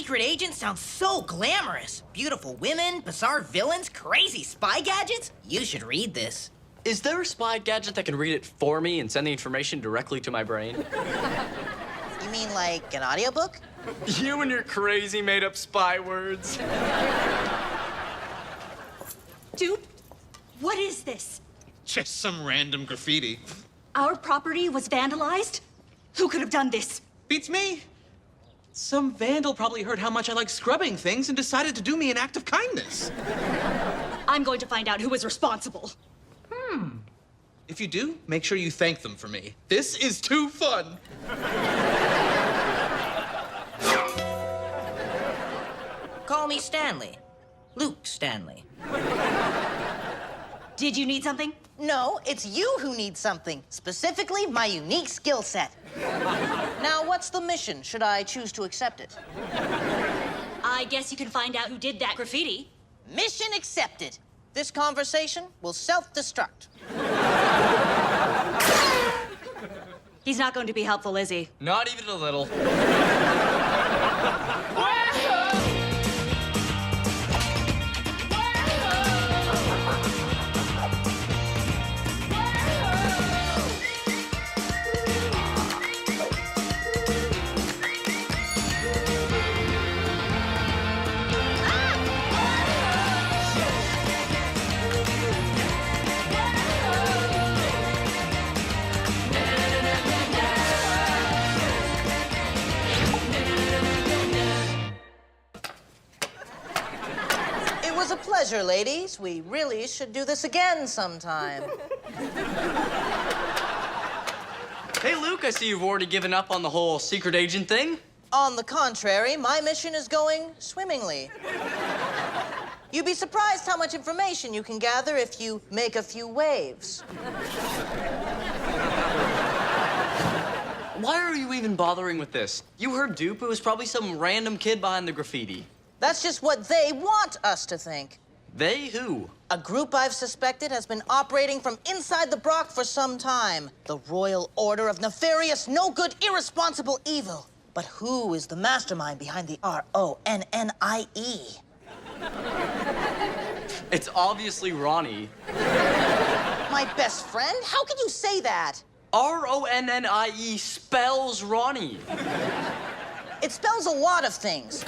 secret agent sounds so glamorous. Beautiful women, bizarre villains, crazy spy gadgets. You should read this. Is there a spy gadget that can read it for me and send the information directly to my brain? You mean like an audiobook? You and your crazy made-up spy words. Dupe, what is this? Just some random graffiti. Our property was vandalized? Who could have done this? Beats me. Some vandal probably heard how much I like scrubbing things and decided to do me an act of kindness. I'm going to find out who is responsible. If you do, make sure you thank them for me. This is too fun. Call me Stanley. Luke Stanley. Did you need something? No, it's you who need something. Specifically, my unique skill set. Now, what's the mission, should I choose to accept it? I guess you can find out who did that graffiti. Mission accepted. This conversation will self-destruct. He's not going to be helpful, is he? Not even a little. It was a pleasure, ladies. We really should do this again sometime. Hey, Luke, I see you've already given up on the whole secret agent thing. On the contrary, my mission is going swimmingly. You'd be surprised how much information you can gather if you make a few waves. Why are you even bothering with this? You heard Dupe. It was probably some random kid behind the graffiti. That's just what they want us to think. They who? A group I've suspected has been operating from inside the Brock for some time. The Royal Order of Nefarious, No-Good, Irresponsible Evil. But who is the mastermind behind the R-O-N-N-I-E? It's obviously Ronnie. My best friend? How can you say that? R-O-N-N-I-E spells Ronnie. It spells a lot of things.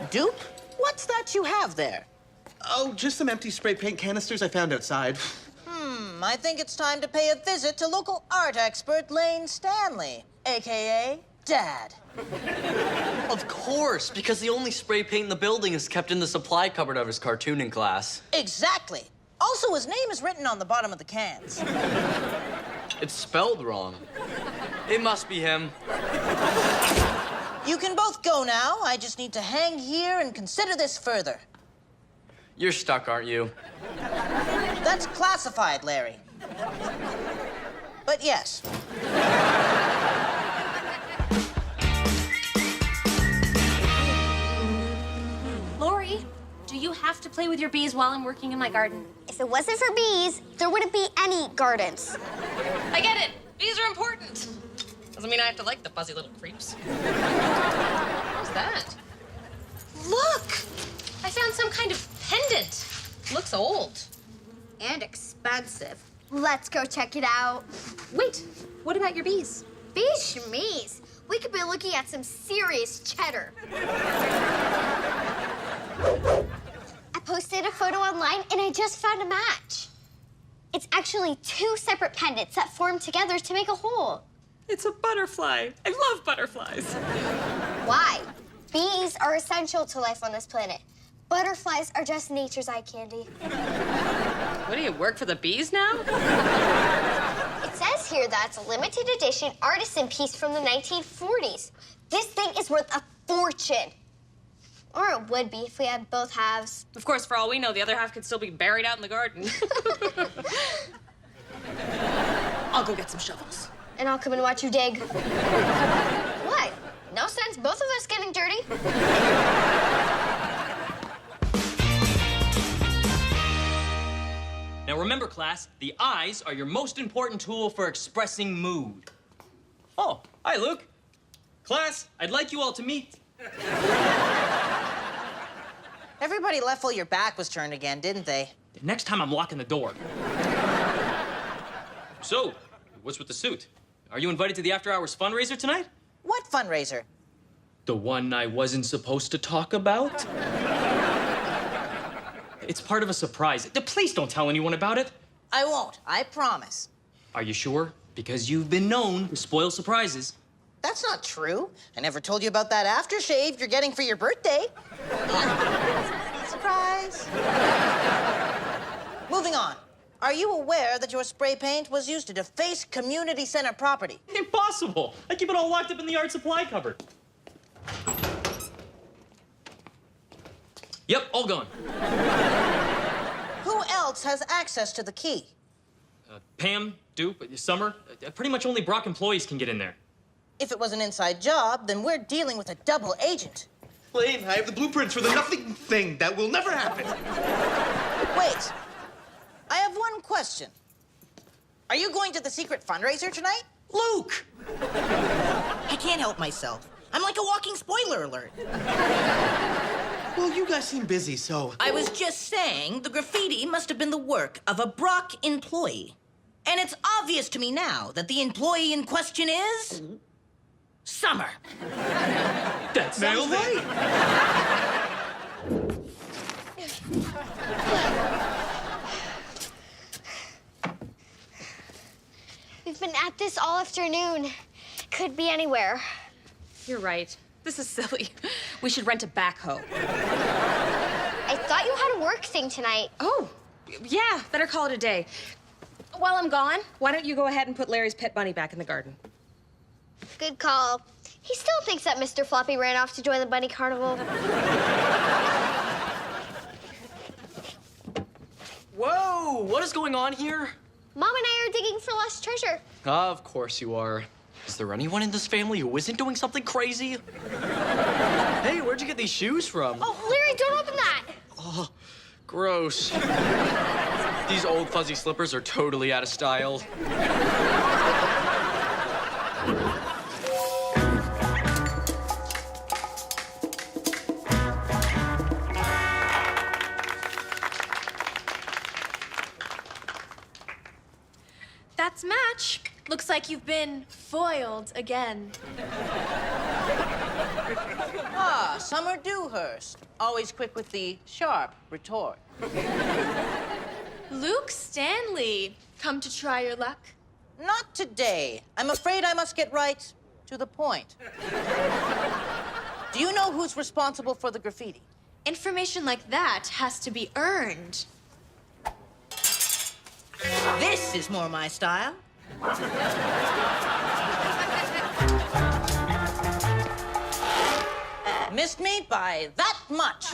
Dupe? What's that you have there? Oh, just some empty spray paint canisters I found outside. I think it's time to pay a visit to local art expert Lane Stanley, AKA Dad. Of course, because the only spray paint in the building is kept in the supply cupboard of his cartooning class. Exactly. Also, his name is written on the bottom of the cans. It's spelled wrong. It must be him. You can both go now. I just need to hang here and consider this further. You're stuck, aren't you? That's classified, Larry. But yes. Lori, do you have to play with your bees while I'm working in my garden? If it wasn't for bees, there wouldn't be any gardens. I get it. Bees are important. Doesn't mean I have to like the fuzzy little creeps. What's that? Look! I found some kind of pendant. Looks old. And expensive. Let's go check it out. Wait, what about your bees? Bees shmees. We could be looking at some serious cheddar. I posted a photo online and I just found a match. It's actually two separate pendants that form together to make a whole. It's a butterfly. I love butterflies. Why? Bees are essential to life on this planet. Butterflies are just nature's eye candy. What, do you work for the bees now? It says here that it's a limited edition artisan piece from the 1940s. This thing is worth a fortune. Or it would be if we had both halves. Of course, for all we know, the other half could still be buried out in the garden. I'll go get some shovels. And I'll come and watch you dig. What? No sense both of us getting dirty. Now remember Remember, class, the eyes are your most important tool for expressing mood. Oh, hi, Luke. Class, I'd like you all to meet. Everybody left while your back was turned again, didn't they? Next time, I'm locking the door. So, what's with the suit? Are you invited to the after-hours fundraiser tonight? What fundraiser? The one I wasn't supposed to talk about? It's part of a surprise. Please don't tell anyone about it. I won't, I promise. Are you sure? Because you've been known to spoil surprises. That's not true. I never told you about that aftershave you're getting for your birthday. Surprise. Moving on. Are you aware that your spray paint was used to deface community center property? Impossible. I keep it all locked up in the art supply cupboard. Yep, all gone. Who else has access to the key? Pam, Dupe, Summer. Pretty much only Brock employees can get in there. If it was an inside job, then we're dealing with a double agent. Blaine, I have the blueprints for the nothing thing. That will never happen. Wait. I have one question. Are you going to the secret fundraiser tonight? Luke! I can't help myself. I'm like a walking spoiler alert. Well, you guys seem busy, so... I was just saying the graffiti must have been the work of a Brock employee. And it's obvious to me now that the employee in question is... Summer. That sounds right. We've been at this all afternoon. Could be anywhere. You're right. This is silly. We should rent a backhoe. I thought you had a work thing tonight. Oh, yeah, better call it a day. While I'm gone, why don't you go ahead and put Larry's pet bunny back in the garden? Good call. He still thinks that Mr. Floppy ran off to join the bunny carnival. Whoa, what is going on here? Mom and I are digging for lost treasure. Of course you are. Is there anyone in this family who isn't doing something crazy? Hey, where'd you get these shoes from? Oh, Larry, don't open that. Oh, gross. These old fuzzy slippers are totally out of style. That's match. Looks like you've been foiled again. Ah, Summer Dewhurst. Always quick with the sharp retort. Luke Stanley, come to try your luck? Not today. I'm afraid I must get right to the point. Do you know who's responsible for the graffiti? Information like that has to be earned. This is more my style. Missed me by that much.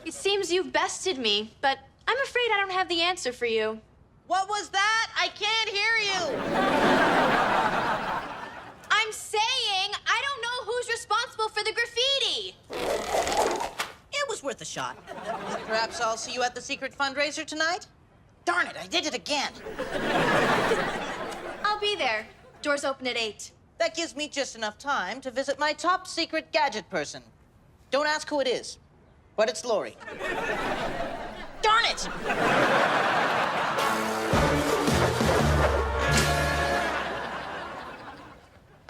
It seems you've bested me, but I'm afraid I don't have the answer for you. What was that? I can't hear you. I'm saying I don't know who's responsible for the graffiti. It was worth a shot. Perhaps I'll see you at the secret fundraiser tonight? Darn it, I did it again. I'll be there. Doors open at 8. That gives me just enough time to visit my top secret gadget person. Don't ask who it is, but it's Lori. Darn it!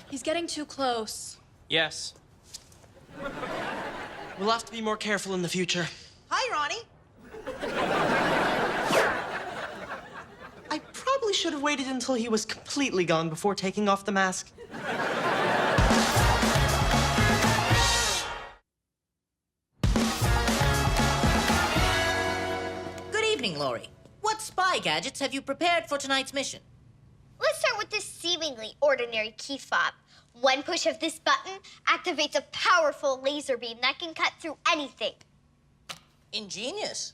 He's getting too close. Yes. We'll have to be more careful in the future. Hi, Ronnie. I probably should have waited until he was completely gone before taking off the mask. Good evening, Lori. What spy gadgets have you prepared for tonight's mission? Let's start with this seemingly ordinary key fob. One push of this button activates a powerful laser beam that can cut through anything. Ingenious.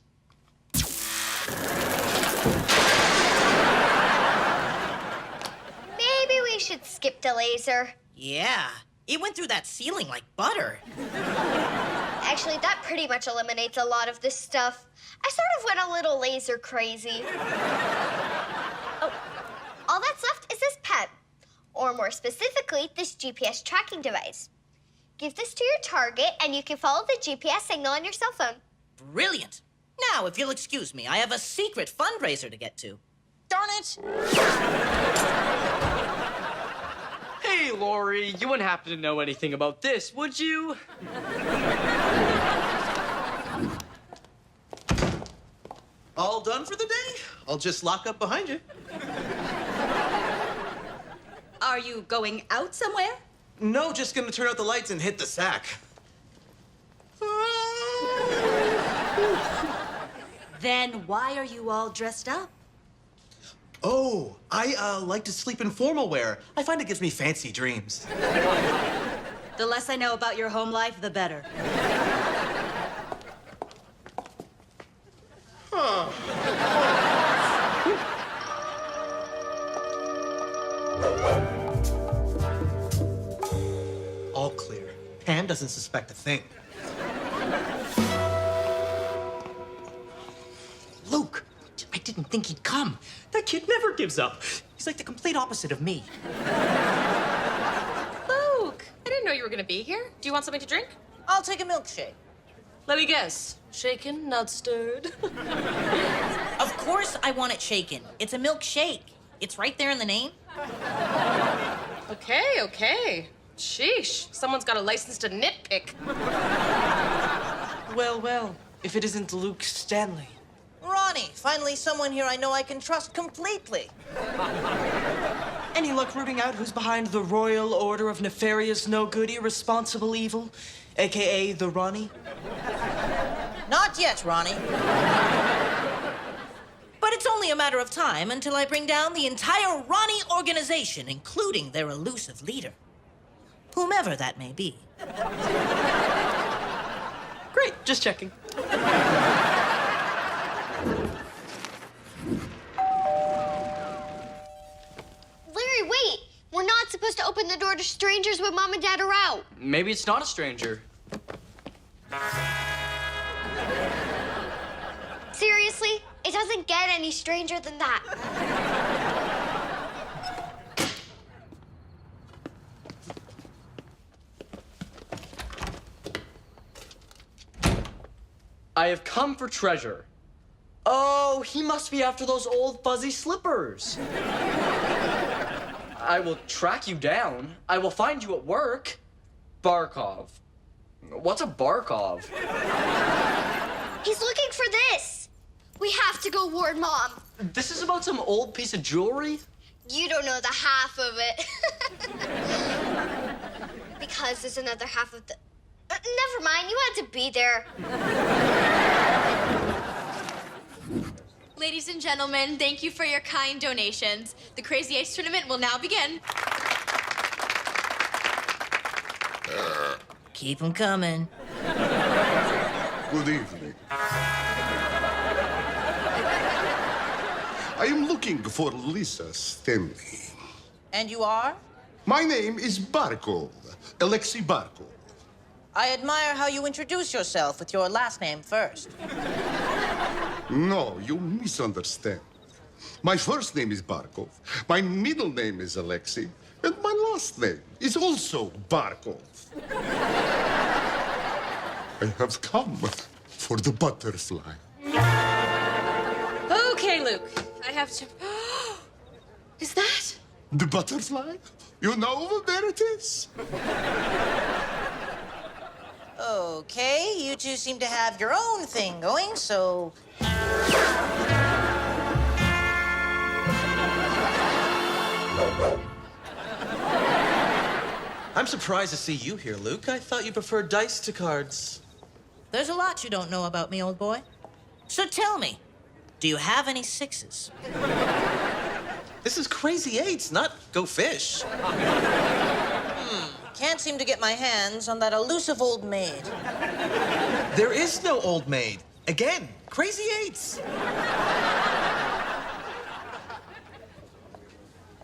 Maybe we should skip to the laser. Yeah, it went through that ceiling like butter. Actually, that pretty much eliminates a lot of this stuff. I sort of went a little laser crazy. Oh, all that's left is this pen. Or more specifically, this GPS tracking device. Give this to your target and you can follow the GPS signal on your cell phone. Brilliant. Now, if you'll excuse me, I have a secret fundraiser to get to. Darn it! Hey, Lori, you wouldn't happen to know anything about this, would you? All done for the day? I'll just lock up behind you. Are you going out somewhere? No, just gonna turn out the lights and hit the sack. Then why are you all dressed up? Oh, I like to sleep in formal wear. I find it gives me fancy dreams. The less I know about your home life, the better. All clear. Pam doesn't suspect a thing. Luke, I didn't think he'd come. That kid never gives up. He's like the complete opposite of me. Luke, I didn't know you were gonna be here. Do you want something to drink? I'll take a milkshake. Let me guess. Shaken, not stirred. Of course I want it shaken. It's a milkshake. It's right there in the name. Okay. Sheesh, someone's got a license to nitpick. Well, if it isn't Luke Stanley. Ronnie, finally someone here I know I can trust completely. Any luck rooting out who's behind the Royal Order of Nefarious, No Good, Irresponsible Evil, aka the Ronnie? Not yet, Ronnie. But it's only a matter of time until I bring down the entire Ronnie organization, including their elusive leader. Whomever that may be. Great, just checking. Larry, wait! We're not supposed to open the door to strangers when Mom and Dad are out. Maybe it's not a stranger. Seriously? It doesn't get any stranger than that. I have come for treasure. Oh, he must be after those old fuzzy slippers. I will track you down. I will find you at work. Barkov. What's a Barkov? He's looking for this. We have to go warn Mom. This is about some old piece of jewelry? You don't know the half of it. Because there's another half of the... never mind, you had to be there. Ladies and gentlemen, thank you for your kind donations. The Crazy Ice Tournament will now begin. Keep them coming. Good evening. I am looking for Lisa Stanley. And you are? My name is Barkov, Alexei Barkov. I admire how you introduce yourself with your last name first. No, you misunderstand. My first name is Barkov, my middle name is Alexei, and my last name is also Barkov. I have come for the butterfly. Okay, Luke, I have to... Is that? The butterfly? You know where it is? Okay, you two seem to have your own thing going, so... I'm surprised to see you here, Luke. I thought you preferred dice to cards. There's a lot you don't know about me, old boy. So tell me, do you have any sixes? This is Crazy Eights, not Go Fish. Can't seem to get my hands on that elusive old maid. There is no old maid. Again, Crazy Eights.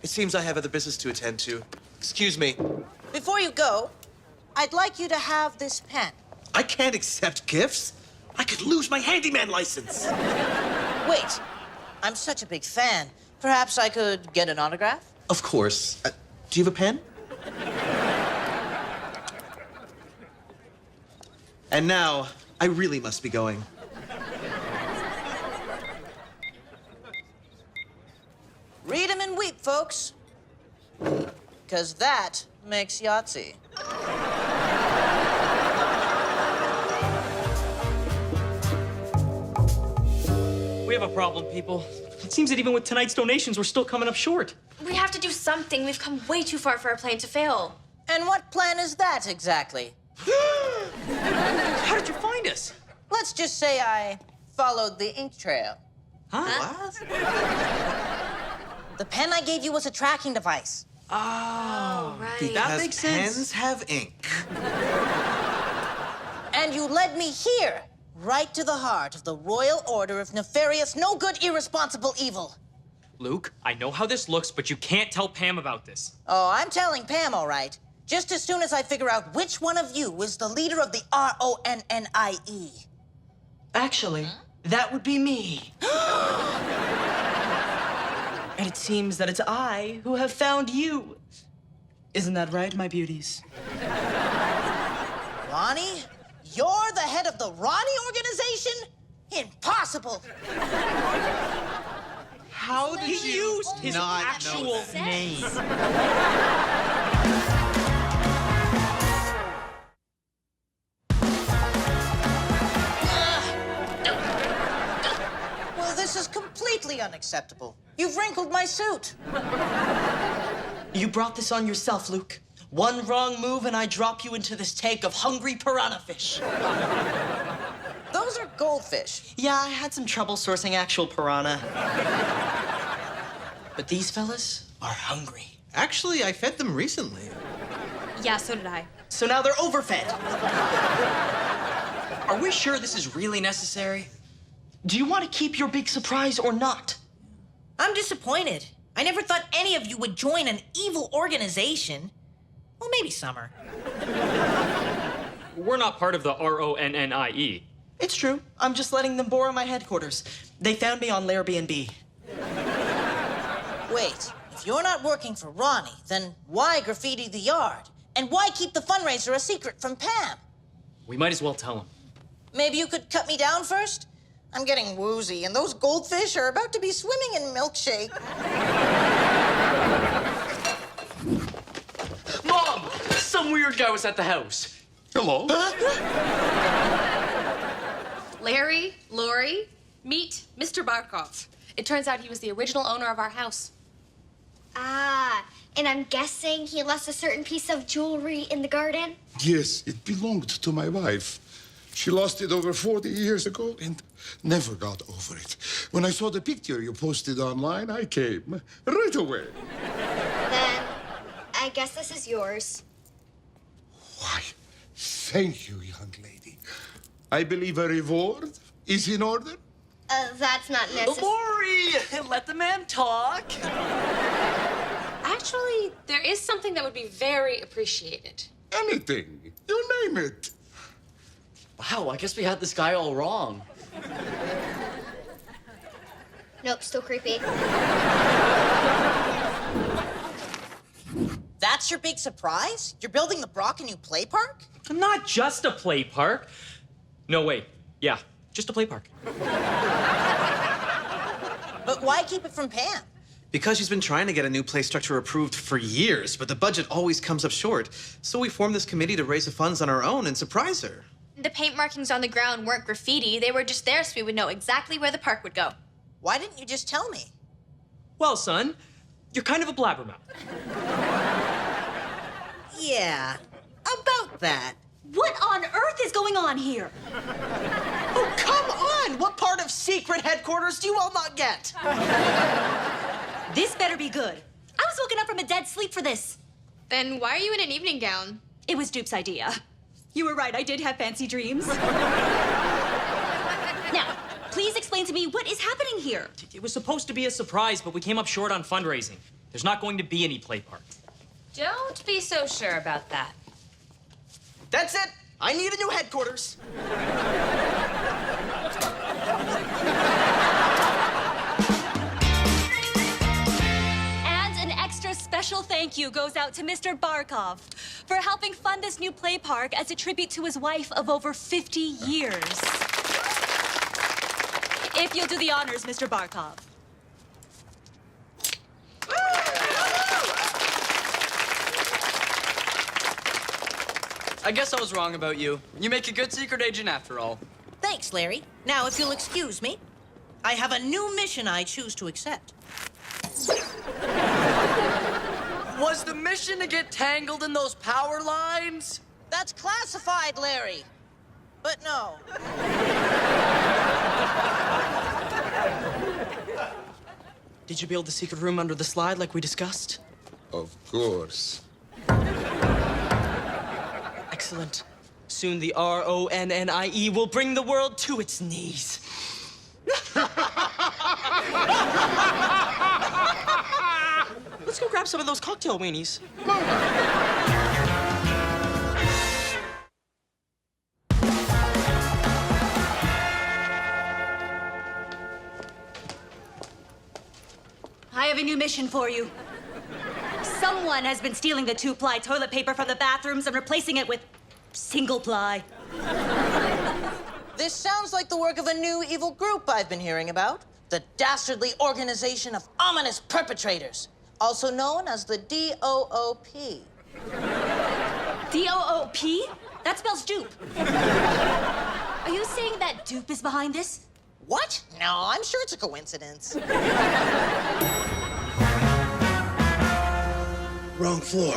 It seems I have other business to attend to. Excuse me. Before you go, I'd like you to have this pen. I can't accept gifts. I could lose my handyman license. Wait, I'm such a big fan. Perhaps I could get an autograph? Of course. Do you have a pen? And now, I really must be going. Read 'em and weep, folks. 'Cause that makes Yahtzee. We have a problem, people. It seems that even with tonight's donations, we're still coming up short. We have to do something. We've come way too far for our plan to fail. And what plan is that exactly? How did you find us? Let's just say I followed the ink trail. What? The pen I gave you was a tracking device. Oh, right. Because makes sense. pens have ink. And you led me here, right to the heart of the royal order of nefarious, no good, irresponsible evil. Luke, I know how this looks, but you can't tell Pam about this. Oh, I'm telling Pam, all right. Just as soon as I figure out which one of you is the leader of the RONNIE. Actually, that would be me. And it seems that it's I who have found you. Isn't that right, my beauties? Ronnie? You're the head of the Ronnie organization? Impossible! How did He used his not actual know that? name. Well, this is completely unacceptable. You've wrinkled my suit. You brought this on yourself, Luke. One wrong move and I drop you into this tank of hungry piranha fish. Those are goldfish. Yeah, I had some trouble sourcing actual piranha. But these fellas are hungry. Actually, I fed them recently. Yeah, so did I. So now they're overfed. Are we sure this is really necessary? Do you want to keep your big surprise or not? I'm disappointed. I never thought any of you would join an evil organization. Well, maybe Summer. We're not part of the RONNIE. It's true. I'm just letting them borrow my headquarters. They found me on Airbnb. Wait, if you're not working for Ronnie, then why graffiti the yard? And why keep the fundraiser a secret from Pam? We might as well tell him. Maybe you could cut me down first? I'm getting woozy, and those goldfish are about to be swimming in milkshake. Mom! Some weird guy was at the house. Hello? Larry, Lori, meet Mr. Barkov. It turns out he was the original owner of our house. Ah, and I'm guessing he lost a certain piece of jewelry in the garden? Yes, it belonged to my wife. She lost it over 40 years ago and never got over it. When I saw the picture you posted online, I came right away. Then I guess this is yours. Why, thank you, young lady. I believe a reward is in order. That's not necessary. Lori! Let the man talk. Actually, there is something that would be very appreciated. Anything. You name it. Wow, I guess we had this guy all wrong. Nope, still creepy. That's your big surprise? You're building the Brock a new play park? Not just a play park. No, wait. Yeah, just a play park. But why keep it from Pam? Because she's been trying to get a new play structure approved for years, but the budget always comes up short. So we formed this committee to raise the funds on our own and surprise her. The paint markings on the ground weren't graffiti. They were just there so we would know exactly where the park would go. Why didn't you just tell me? Well, son, you're kind of a blabbermouth. Yeah, about that. What on earth is going on here? Oh, come on! What part of secret headquarters do you all not get? This better be good. I was woken up from a dead sleep for this. Then why are you in an evening gown? It was Dupe's idea. You were right, I did have fancy dreams. Now, please explain to me what is happening here. It was supposed to be a surprise, but we came up short on fundraising. There's not going to be any play park. Don't be so sure about that. That's it. I need a new headquarters. And an extra special thank you goes out to Mr. Barkov for helping fund this new play park as a tribute to his wife of over 50 years. If you'll do the honors, Mr. Barkov. I guess I was wrong about you. You make a good secret agent after all. Thanks, Larry. Now, if you'll excuse me, I have a new mission I choose to accept. Was the mission to get tangled in those power lines? That's classified, Larry. But no. Did you build the secret room under the slide like we discussed? Of course. Excellent. Soon the RONNIE will bring the world to its knees. Let's go grab some of those cocktail weenies. I have a new mission for you. Someone has been stealing the 2-ply toilet paper from the bathrooms and replacing it with single-ply. This sounds like the work of a new evil group I've been hearing about. The Dastardly Organization of Ominous Perpetrators, also known as the DOOP. DOOP? That spells dupe. Are you saying that dupe is behind this? What? No, I'm sure it's a coincidence. Wrong floor.